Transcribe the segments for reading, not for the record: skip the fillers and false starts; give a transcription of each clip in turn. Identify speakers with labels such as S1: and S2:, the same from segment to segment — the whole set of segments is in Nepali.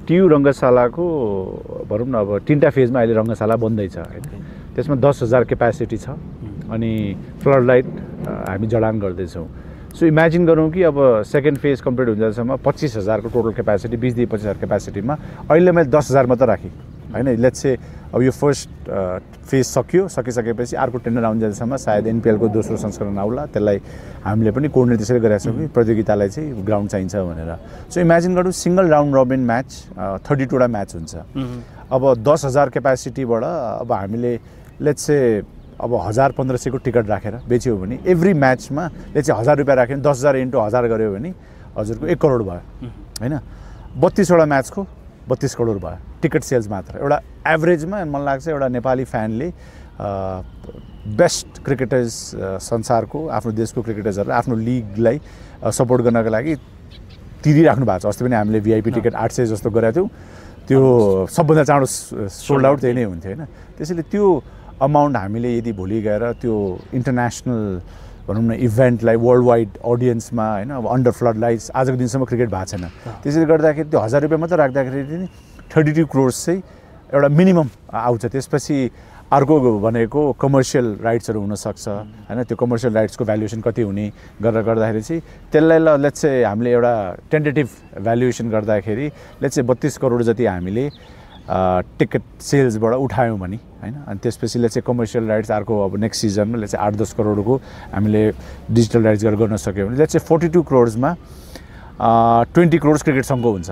S1: टियु रङ्गशालाको भनौँ न अब 3टा फेजमा अहिले रङ्गशाला बन्दैछ हैन त्यसमा 10,000 क्यापासिटी छ अनि फ्लड लाइट हामी जडान गर्दैछौँ सो इमेजिन गरौँ कि अब सेकेन्ड फेज कम्प्लिट हुँदासम्म 25,000 को टोटल क्यापासिटी 20 देखि 25,000 क्यापासिटीमा अहिले मैले 10,000 मात्र राखेँ हैन लेट्स से अब यो फर्स्ट फेज सकिसकेपछि अर्को टेन्डर आउन जाँदासम्म सायद एनपिएल को दोस्रो संस्करण आउला त्यसलाई हामीले पनि कोर्डिनेट त्यसरी गरेका छौँ कि प्रतियोगितालाई चाहिँ ग्राउन्ड चाहिन्छ भनेर सो इमेजिन गरौँ सिंगल राउन्ड रोबिन म्याच 32 वटा म्याच हुन्छ अब 10,000 क्यापासिटीबाट अब हामीले लेट्स से अब 1,000-1,500 को टिकट राखेर बेच्यो भने एभ्री म्याचमा लेट्स से 1,000 रुपैयाँ राख्यो भने 10,000 इन्टु 1,000 गर्यो भने हजुरको 1 करोड भयो हैन 32 वटा म्याचको 32 करोड भयो टिकट सेल्स मात्र एउटा एभरेजमा मलाई लाग्छ एउटा नेपाली फ्यानले बेस्ट क्रिकेटर्स संसारको आफ्नो देशको क्रिकेटर्सहरुले आफ्नो लिगलाई सपोर्ट गर्नको लागि तिरिराख्नु भएको छ अस्ति पनि हामीले भिआइपी टिकट 800 जस्तो गरेका थियौं त्यो सबभन्दा चाँडो सोल्ड आउट त्यही नै हुन्थ्यो हैन त्यसैले त्यो अमाउन्ट हामीले यदि भोलि गएर त्यो इन्टरनेशनल भनौँ न इभेन्टलाई वर्ल्ड वाइड अडियन्समा हैन अब अन्डर फ्लड लाइट्स आजको दिनसम्म क्रिकेट भएको छैन त्यसैले गर्दाखेरि त्यो 1,000 रुपैयाँ मात्र राख्दाखेरि नि 32 करोड चाहिँ एउटा मिनिमम आउँछ त्यसपछि अर्को भनेको कमर्सियल राइट्सहरु हुन सक्छ हैन त्यो कमर्सियल राइट्सको भ्यालुएसन कति हुने गरेर गर्दाखेरि चाहिँ त्यसलाई लेट्स से हामीले एउटा टेन्टेटिभ भ्यालुएसन गर्दाखेरि लेट्स से 32 करोड जति हामीले टिकट सेल्सबाट उठायौं भने हैन अनि त्यसपछि लेट्स से कमर्सियल राइट्स अर्को अब नेक्स्ट सिजनमा लेट्स से 8-10 करोडको हामीले डिजिटल राइट्स गर्न सक्यौं भने लेट्स से 42 करोडमा 20 करोड क्रिकेट संघको हुन्छ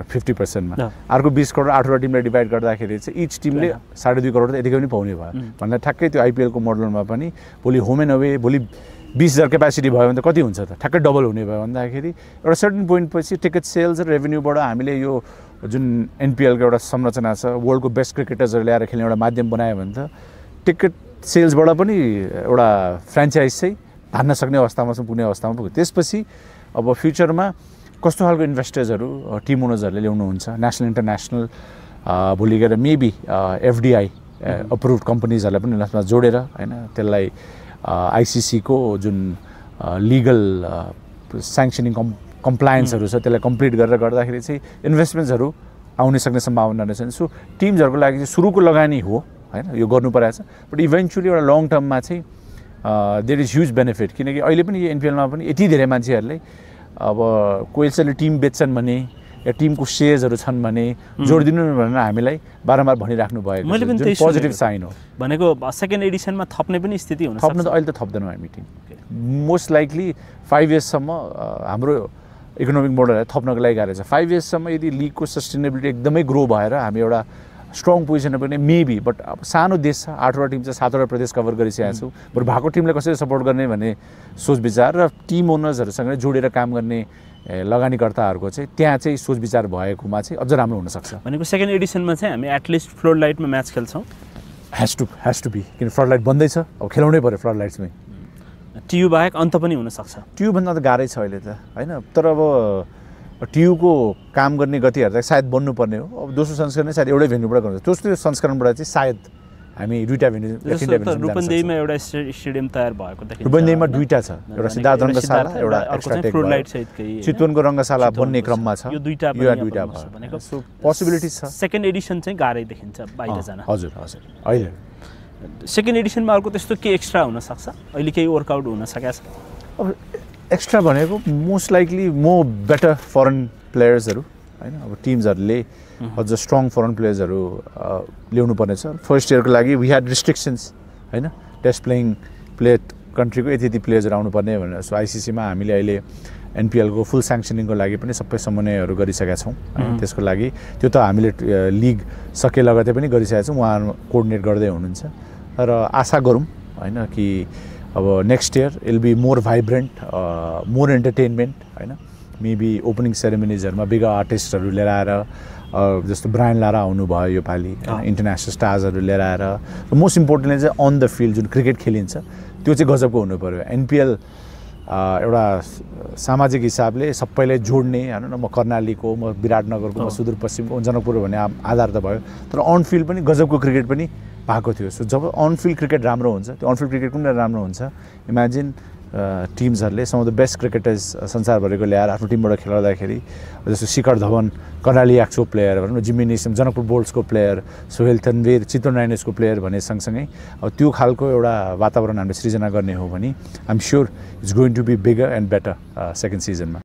S1: 50% मा अर्को 20 करोड 8 वटा टिमले डिभाइड गर्दाखेरि चाहिँ इच टिमले 2.5 करोड यतिकै पनि पाउने भयो भन्दा ठ्याक्कै त्यो आईपीएल को मोडलमा पनि भोलि होम एन्ड अवे भोलि 20,000 क्यापासिटी भयो भने त कति हुन्छ त ठ्याक्कै डबल हुने भयो भन्दाखेरि एउटा सर्टेन पोइन्ट पछि टिकट सेल्स र रेभेन्यूबाट हामीले यो जुन एनपीएल को एउटा संरचना छ वर्ल्डको बेस्ट क्रिकेटर्सहरु ल्याएर खेल्ने एउटा माध्यम बनायो भने त टिकट सेल्सबाट पनि एउटा फ्र्यान्चाइज चाहिँ धान्न सक्ने अवस्थामा पुग्ने अवस्थामा पुग्यो त्यसपछि अब फ्युचरमा कस्तो खालको इन्भेस्टर्सहरु टिम ओनर्सहरुले ल्याउनुहुन्छ नेशनल इन्टरनेशनल भोलि गएर मेबी एफडीआई अप्रुभड कम्पनीजहरुलाई पनि यसमा जोडेर हैन त्यसलाई आईसीसी को जुन लिगल स्याङ्क्सनिङ कम्प्लायन्सहरु छ त्यसलाई कम्प्लिट गरेर गर्दाखेरि चाहिँ इन्भेस्टमेन्ट्सहरु आउने सक्ने सम्भावना रहेछ सो टिम्सहरुको लागि चाहिँ सुरुको लगानी हो हैन यो गर्नु परेछ बट इभेन्चुअली एउटा लङ टर्ममा चाहिँ देयर इज ह्युज बेनिफिट किनकि अहिले पनि यो एनपीएलमा पनि यति धेरै मान्छेहरुले अब कोइल्सले टिम बेच्छन् भने या टिमको शेयर्सहरु छन् भने जोड दिनु भनेर हामीलाई बारम्बार भनिराख्नु भएको छ जुन पोजिटिभ साइन हो
S2: भनेको सेकेन्ड एडिसनमा थप्ने पनि स्थिति हुन सक्छ
S1: थप्न त अहिले त थप्दैनौं हामी टिम मोस्ट लाइकली 5 इयर्स सम्म हाम्रो इकोनोमिक मोडललाई थप्नको लागि गाह्रो छ 5 इयर्स सम्म यदि लिगको सस्टेनेबिलिटी एकदमै ग्रो भएर हामी एउटा स्ट्रङ पोजिसनमा पनि मेबी बट अब सानो देश छ 8 वटा टिम छ 7 वटा प्रदेश कभर गरिसकेका छौं बरु भएको टिमलाई कसरी सपोर्ट गर्ने भन्ने सोच विचार र टिम ओनर्सहरुसँग जोडेर काम गर्ने लगानीकर्ताहरुको चाहिँ त्यहाँ चाहिँ सोच विचार भएकोमा चाहिँ अझ राम्रो हुन सक्छ
S2: भनेको सेकेन्ड एडिसनमा चाहिँ हामी एटलिस्ट फ्लड लाइटमा म्याच खेल्छौं
S1: हैज टु बी किन फ्लड लाइट बन्दै छ अब खेलाउनै पर्यो फ्लड लाइट्समै
S2: टियु बाहेक अन्त पनि हुन सक्छ
S1: टियु भन्दा त गाह्रै छ अहिले त हैन तर अब टियु को काम गर्ने गतिहरु त सायद बन्नु पर्ने हो अब दोस्रो संस्करण सायद एउटै भेन्यूबाट गर्छ दोस्रो संस्करणबाट चाहिँ सायद हामी दुईटा भेन्यू या तीनटा भेन्यू
S2: रूपन्देहीमा एउटा स्टेडियम तयार भएको देखिन्छ
S1: रूपन्देहीमा दुईटा छ एउटा सिद्धार्थ रङ्गशाला एउटा एक्स्ट्रा टेक
S2: फ्लड लाइट सहितकै
S1: चितवनको रङ्गशाला बन्ने क्रममा छ
S2: यो दुईटा
S1: भयो
S2: भनेको
S1: सो पोसिबिलिटिज छ
S2: सेकेन्ड एडिसन चाहिँ गाह्रै देखिन्छ बाहिर जान
S1: हजुर हजुर अहिले
S2: सेकेन्ड एडिसनमा अर्को त्यस्तो के एक्स्ट्रा हुन सक्छ अहिले केही वर्कआउट हुन सकेछ
S1: अब एक्स्ट्रा भनेको most likely more better foreign प्लेयर्सहरु हैन अब टिम्सहरुले अझ स्ट्रङ फरेन प्लेयर्सहरु ल्याउनु पर्नेछ फर्स्ट इयरको लागि वी ह्याड रिस्ट्रिक्सन्स हैन टेस्ट प्लेइङ कन्ट्रीको यति प्लेयर्सहरु आउनु पर्ने भनेर सो आईसीसी मा हामीले अहिले एनपीएल को फुल स्याङ्क्सनिङको लागि पनि सबै समन्वयहरु गरिसकेका छौं त्यसको लागि त्यो त हामीले लिग सके लगतै पनि गरिसकेका छौं उहाँहरु कोर्डिनेट गर्दै हुनुहुन्छ र आशा गरौँ हैन कि अब next year I'll be more vibrant more entertainment हैन मेबी ओपनिङ सेरेमनीजहरुमा बिग आर्टिस्टहरु लिएर आएर जस्तो ब्रायन लारा आउनु भयो यो पाली इन्टरनेशनल स्टार्सहरु लिएर आएर मोस्ट इम्पोर्टेन्टली चाहिँ अन द फिल्ड जुन क्रिकेट खेलिन्छ त्यो चाहिँ गजबको हुनु पर्यो एनपीएल एउटा सामाजिक हिसाबले सबैलाई जोड्ने हैन म कर्णालीको म विराटनगरको म सुदूरपश्चिमको जनकपुर भन्ने आधार त भयो तर अन फिल्ड पनि गजबको क्रिकेट पनि भएको थियो सो जब अन फिल्ड क्रिकेट राम्रो हुन्छ त्यो अन फिल्ड क्रिकेट पनि राम्रो हुन्छ इमेजिन टिम्सहरूले some of the best cricketers संसारभरिको ल्याएर आफ्नो टिमबाट खेलाउँदाखेरि जस्तो शिखर धवन कर्णाली एक्सको प्लेयर भनौँ न, जिम्मी नेसम जनकपुर बोल्ट्सको प्लेयर, सोहेल तन्वीर चित्तवन राइनर्सको प्लेयर भने सँगसँगै अब त्यो खालको एउटा वातावरण हामीले सृजना गर्ने हो भने I'm sure it's going to be bigger and better second सिजनमा।